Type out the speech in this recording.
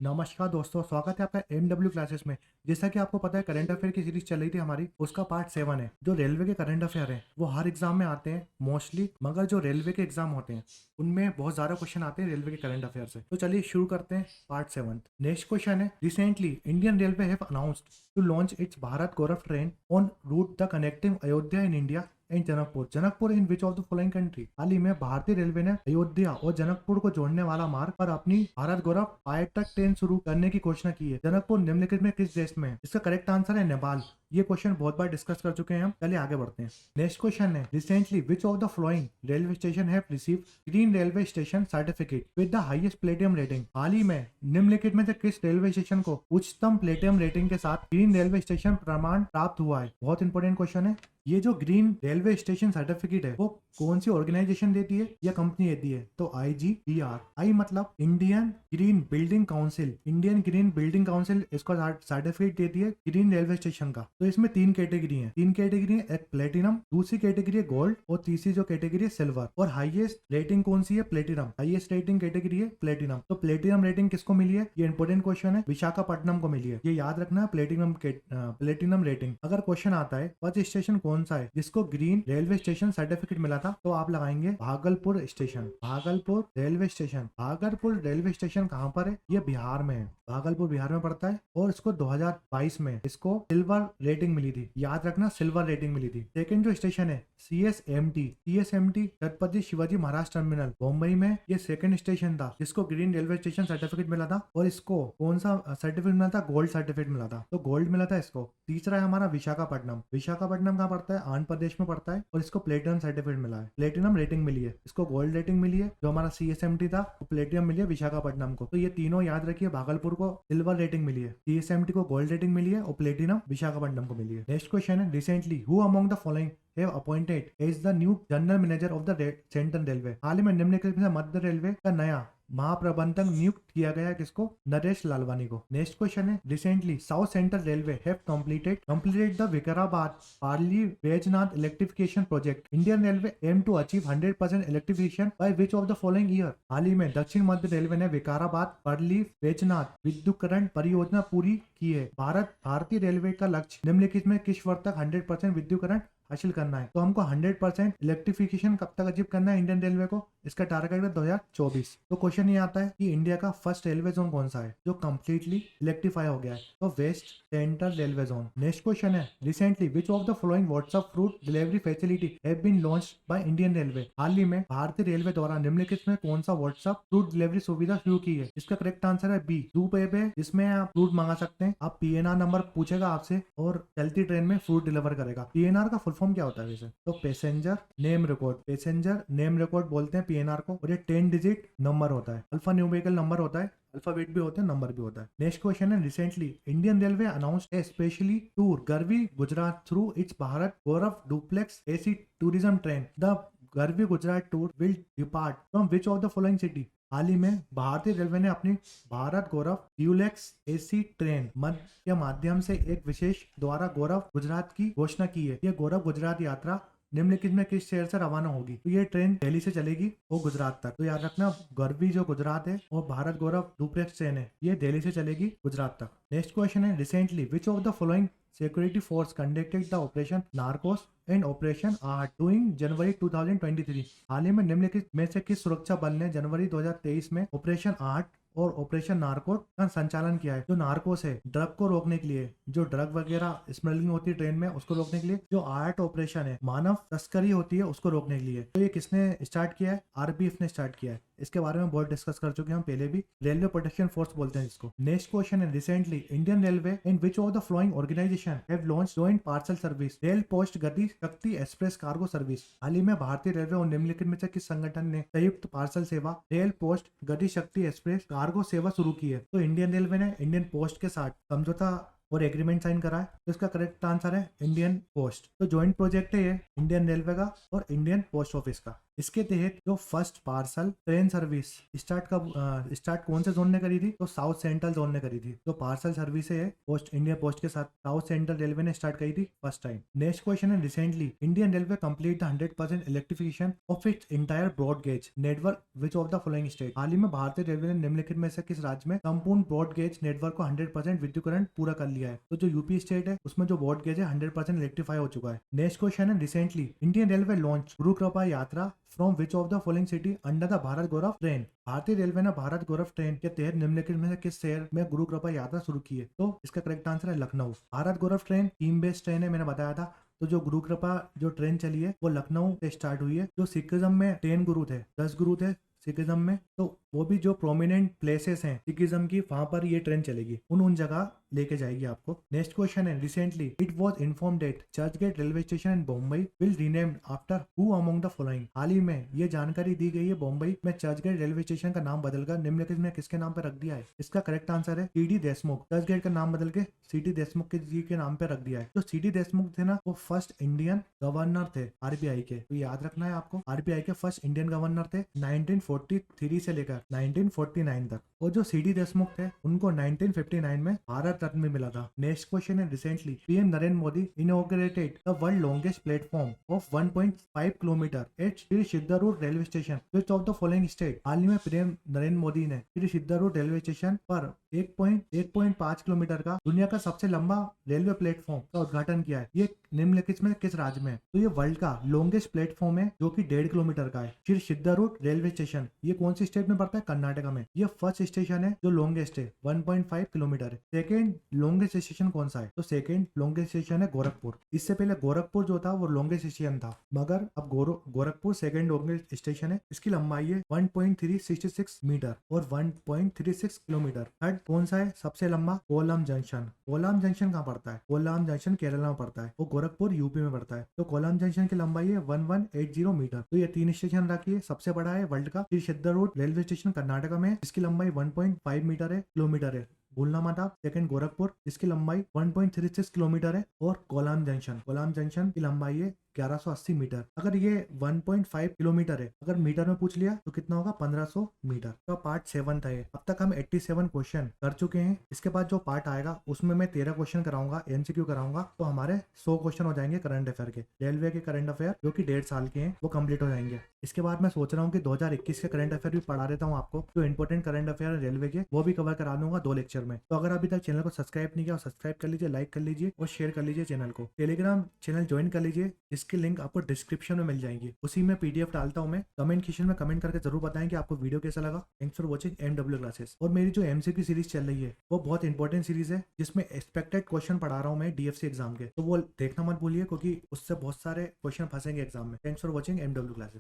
नमस्कार दोस्तों, स्वागत है आपका एमडब्ल्यू क्लासेस में। जैसा कि आपको पता है, करंट अफेयर की सीरीज चल रही थी हमारी, उसका पार्ट 7 है। जो रेलवे के करंट अफेयर है वो हर एग्जाम में आते हैं मोस्टली, मगर जो रेलवे के एग्जाम होते हैं उनमें बहुत ज्यादा क्वेश्चन आते हैं रेलवे के करंट अफेयर से। तो चलिए शुरू करते हैं पार्ट 7। नेक्स्ट क्वेश्चन है, recently Indian railway have announced to launch its Bharat Gaurav train on route the connecting Ayodhya in India and Janakpur. Janakpur in which of the following country? हाल ही में भारतीय रेलवे ने अयोध्या और जनकपुर को जोड़ने वाला मार्ग पर अपनी भारत गौरव पायलट ट्रेन शुरू करने की घोषणा की है। जनकपुर निम्नलिखित में किस देश में है? इसका करेक्ट आंसर है नेपाल। ये क्वेश्चन बहुत बार डिस्कस कर चुके हैं हम। चलिए आगे बढ़ते हैं। नेक्स्ट क्वेश्चन है, recently which of the following railway station have receive green railway station certificate with the highest platinum rating? हाल ही में निम्नलिखित में से किस रेलवे स्टेशन को उच्चतम प्लेटिनम रेटिंग के साथ ग्रीन रेलवे स्टेशन प्रमाण प्राप्त हुआ है? बहुत इंपॉर्टेंट क्वेश्चन है। ये जो ग्रीन रेलवे स्टेशन सर्टिफिकेट है वो कौन सी ऑर्गेनाइजेशन देती है या कंपनी देती है? तो IGBR। आई मतलब Indian green building council. Indian green building council इसका सर्टिफिकेट देती है ग्रीन रेलवे स्टेशन का। तो इसमें तीन कैटेगरी है। एक प्लेटिनम, दूसरी कैटेगरी है गोल्ड और तीसरी जो कैटेगरी है सिल्वर। और हाईएस्ट रेटिंग कौन सी है? प्लेटिनम। हाईएस्ट रेटिंग कैटेगरी है प्लेटिनम। तो प्लेटिनम रेटिंग किसको मिली है? ये इंपॉर्टेंट क्वेश्चन है, विशाखापट्टनम को मिली है। ये याद रखना है, प्लेटिनम रेटिंग। अगर क्वेश्चन आता है फर्स्ट स्टेशन कौन सा है जिसको ग्रीन रेलवे स्टेशन सर्टिफिकेट मिला था, तो आप लगाएंगे Bhagalpur station. Bhagalpur railway station. Bhagalpur railway station कहाँ पर है? ये बिहार में है। भागलपुर बिहार में पड़ता है और इसको 2022 में इसको सिल्वर रेटिंग मिली थी। याद रखना, सिल्वर रेटिंग मिली थी। सेकंड जो स्टेशन है CSMT छत्रपति शिवाजी महाराज टर्मिनल मुंबई में। ये सेकंड स्टेशन था जिसको ग्रीन रेलवे स्टेशन सर्टिफिकेट मिला था और इसको कौन सा सर्टिफिकेट मिला था? गोल्ड सर्टिफिकेट मिला था, तो गोल्ड मिला था इसको। तीसरा है हमारा विशाखापट्टनम। विशाखापट्टनम कहाँ पड़ता है? आंध्र प्रदेश में पड़ता है और इसको प्लेटिनम सर्टिफिकेट मिला है, प्लेटिनम रेटिंग मिली है। इसको गोल्ड रेटिंग मिली है। जो हमारा CSMT था वो प्लेटिनम मिली है विशाखापट्टनम को। तो ये तीनों याद रखिए। भागलपुर को सिल्वर रेटिंग मिली है, CSMT को गोल्ड रेटिंग मिली है और प्लेटिनम विशाखापट्टनम को मिली है। नेक्स्ट क्वेश्चन है, recently who among the following have appointed as the new general manager of the central railway? हाल ही में निम्नलिखित में मध्य रेलवे का नया महाप्रबंधक नियुक्त किया गया, किसको? नरेश लालवानी को। नेक्स्ट क्वेश्चन है, recently south central railway have completed the Vikarabad Parli Baijnath electrification project. Indian railway aim to achieve 100% electrification by which of the following year? हाल ही में दक्षिण मध्य रेलवे ने विकाराबाद पार्ली बैजनाथ विद्युतीकरण परियोजना पूरी की है। भारतीय रेलवे का लक्ष्य निम्नलिखित में किस वर्ष तक 100% विद्युतीकरण हासिल करना है? तो हमको 100% इलेक्ट्रिफिकेशन कब तक अचीव करना है इंडियन रेलवे को? इसका टारगेट है 2024। तो क्वेश्चन ये आता है कि इंडिया का फर्स्ट रेलवे जोन कौन सा है जो कंप्लीटली इलेक्ट्रीफाई हो गया है? तो west central railway zone. Next question है, recently which of the following WhatsApp fruit delivery facility have been launched by Indian railway? हाल ही में भारतीय रेलवे द्वारा निम्नलिखित में कौन सा व्हाट्सएप फ्रूट डिलीवरी सुविधा शुरू की है? इसका करेक्ट आंसर है बी, रूपे पे, जिसमें आप फ्रूट मंगा सकते हैं। आप PNR नंबर पूछेगा आपसे और चलती ट्रेन में फ्रूट डिलीवर करेगा। PNR का फुल फॉर्म क्या होता है वैसे? तो passenger name record. Passenger name record बोलते हैं PNR को, और ये 10 डिजिट नंबर होता है, अल्फा न्यूमेरिकल नंबर होता है, अल्फाबेट भी होते हैं, नंबर भी होता है। नेक्स्ट क्वेश्चन है, recently Indian railway announced a specially tour Garvi Gujarat through its Bharat Gaurav duplex AC tourism train. The Garvi Gujarat tour will depart from which of the following city? हाल ही में भारतीय रेलवे ने अपनी Bharat Gaurav duplex AC train के माध्यम से एक विशेष द्वारा गौरव गुजरात की घोषणा की है। यह गौरव गुजरात यात्रा निम्नलिखित में किस शहर से रवाना होगी? तो ये ट्रेन दिल्ली से चलेगी और गुजरात तक। तो याद रखना, गर्वी जो गुजरात है और भारत गौरव डुप्लेक्स ट्रेन है, ये दिल्ली से चलेगी गुजरात तक। नेक्स्ट क्वेश्चन है, recently which of the following security force conducted the operation Narcos and operation AAHT during January 2023? हाल ही में निम्नलिखित में से किस सुरक्षा बल ने जनवरी 2023 में ऑपरेशन आर्ट और ऑपरेशन नार्को का संचालन किया है? जो नार्कोस है, ड्रग को रोकने के लिए, जो ड्रग वगैरह स्मगलिंग होती है ट्रेन में उसको रोकने के लिए। जो आर्ट ऑपरेशन है, मानव तस्करी होती है, उसको रोकने के लिए। तो ये किसने स्टार्ट किया है? RPF ने स्टार्ट किया है। इसके बारे में बहुत डिस्कस कर चुके हैं हम पहले भी। रेलवे प्रोटेक्शन फोर्स बोलते हैं इसको। नेक्स्ट क्वेश्चन है, recently Indian railway and which of the following organization have launched joint parcel service rail post Gati Shakti express cargo service? हाल ही में भारतीय रेलवे और निम्नलिखित में से किस संगठन ने संयुक्त पार्सल सेवा rail post Gati Shakti express cargo सेवा शुरू की है? तो इंडियन रेलवे ने इंडियन पोस्ट के साथ समझौता और एग्रीमेंट साइन करा है। तो इसका करेक्ट आंसर है इंडियन पोस्ट। तो ज्वाइंट प्रोजेक्ट है ये इंडियन रेलवे का और इंडियन पोस्ट ऑफिस का। इसके तहत जो first parcel train service start कौन से जोन ने करी थी? तो साउथ सेंट्रल जोन ने करी थी। जो पार्सल सर्विस है पोस्ट इंडिया पोस्ट के साथ साउथ सेंट्रल रेलवे ने स्टार्ट करी थी फर्स्ट टाइम। नेक्स्ट क्वेश्चन है, recently Indian railway complete the 100% electrification of its entire broad gauge network which of the following state? हाल ही में भारतीय रेलवे ने निम्नलिखित में से किस राज्य में संपूर्ण ब्रॉड गेज नेटवर्क को 100% विद्युतीकरण पूरा कर लिया है? तो जो यूपी स्टेट है उसमें जो ब्रॉड गेज है 100% इलेक्ट्रीफाई हो चुका है। नेक्स्ट क्वेश्चन है, रिसेंटली इंडियन रेलवे लॉन्च गुरु कृपा यात्रा from which of the following city under the Bharat Gaurav train? भारतीय रेलवे ने भारत गौरव ट्रेन के तहत निम्नलिखित में से किस शहर में गुरु कृपा यात्रा शुरू की है? तो इसका करेक्ट आंसर है Lucknow. Bharat Gaurav train team based train है, मैंने बताया था। तो जो गुरु कृपा जो ट्रेन चली है वो लखनऊ से स्टार्ट हुई है। जो सिखिज्म में 10 गुरु थे, 10 गुरु थे सिखिज्म में, तो वो भी जो प्रोमिनेंट प्लेसेस हैं सिखिज्म की वहां पर ये ट्रेन चलेगी, उन जगह लेके जाएगी आपको। नेक्स्ट क्वेश्चन है, recently it was informed that Churchgate railway station in Mumbai will renamed after who among the following? हाल ही में ये जानकारी दी गई है, मुंबई में चर्चगेट रेलवे स्टेशन का नाम बदलकर निम्नलिखित में किसके नाम पर रख दिया है? इसका करेक्ट आंसर है सीडी देशमुख। चर्चगेट का नाम बदल के सीडी देशमुख जी के नाम पे रख दिया है। जो सीडी देशमुख थे ना वो फर्स्ट इंडियन गवर्नर थे आरबीआई के, तो याद रखना है आपको। आरबीआई के फर्स्ट इंडियन गवर्नर थे 1943 से लेकर 1949 तक। और जो सीडी देशमुख थे उनको 1959 में भारत रत्न मिला था। नेक्स्ट क्वेश्चन है, recently PM Narendra Modi inaugurated the world longest platform of 1.5 kilometre at Shri Siddharoodha railway station which of the following state? हाल ही में पीएम नरेंद्र मोदी ने श्री सिद्धारूर रेलवे स्टेशन पर 1.5 किलोमीटर का दुनिया का सबसे लंबा रेलवे प्लेटफॉर्म का उद्घाटन किया है। ये निम्नलिखित में किस राज्य में है? तो ये वर्ल्ड का लॉन्गेस्ट प्लेटफॉर्म है जो कि 1.5 किलोमीटर का है। श्री सिद्धारूर रेलवे स्टेशन ये कौन सी स्टेट में पड़ता है? कर्नाटका में। ये फर्स्ट स्टेशन है जो लॉन्गेस्ट है, 1.5 किलोमीटर है। सेकेंड लॉन्गेस्ट स्टेशन कौन सा है? तो सेकेंड लॉन्गेस्ट स्टेशन है गोरखपुर। इससे पहले गोरखपुर जो था वो लॉन्गेस्ट स्टेशन था, मगर अब गोरखपुर सेकेंड लॉन्गेस्ट स्टेशन है। इसकी लंबाई है 1.366 मीटर और 1.36 किलोमीटर। थर्ड कौन सा है सबसे लंबा? कोलम जंक्शन। कोलम जंक्शन कहाँ पड़ता है? कोलम जंक्शन केरला में पड़ता है, वो गोरखपुर यूपी में पड़ता है। तो कोलम जंक्शन की लंबाई है 1180 मीटर। तो ये 3 स्टेशन रखिए। सबसे बड़ा है वर्ल्ड का श्री सिद्धारूर रेलवे स्टेशन कर्नाटका में, इसकी लंबाई 1.5 मीटर है, किलोमीटर है, भूलना मत आप। सेकंड गोरखपुर, इसकी लंबाई 1.36 किलोमीटर है। और कोलम जंक्शन की लंबाई है 1180 मीटर। अगर ये 1.5 किलोमीटर है, अगर मीटर में पूछ लिया तो कितना होगा? 1500 मीटर। तो पार्ट 7 था ये। अब तक हम 87 क्वेश्चन कर चुके हैं। इसके बाद जो पार्ट आएगा उसमें मैं 13 क्वेश्चन कराऊंगा, एमसीक्यू कराऊंगा, तो हमारे 100 क्वेश्चन हो जाएंगे करंट अफेयर के। रेलवे के करंट अफेयर जो कि 1.5 साल के हैं वो कंप्लीट हो जाएंगे। इसके बाद मैं सोच रहा हूँ कि 2021 के करंट अफेयर भी पढ़ा देता हूँ आपको। जो इंपॉर्टेंट करंट अफेयर है रेलवे के वो भी कवर करा दूंगा 2 लेक्चर में। तो अगर अभी तक चैनल को सब्सक्राइब नहीं किया, सब्सक्राइब कर लीजिए, लाइक कर लीजिए और शेयर कर लीजिए चैनल को। टेलीग्राम चैनल ज्वाइन कर लीजिए, इसकी लिंक आपको डिस्क्रिप्शन में मिल जाएंगी। उसी में पीडीएफ डालता हूँ मैं। कमेंट सेक्शन में कमेंट करके जरूर बताएं कि आपको वीडियो कैसा लगा। Thanks for watching MW classes. और मेरी जो एमसीक्यू सीरीज चल रही है वो बहुत इंपॉर्टेंट सीरीज है, जिसमें एक्सपेक्टेड क्वेश्चन पढ़ा रहा हूँ मैं डीएफसी एग्जाम के, तो वो देखना मत भूलिए क्योंकि उससे बहुत सारे क्वेश्चन फंसेंगे एग्जाम में। Thanks for watching MW classes.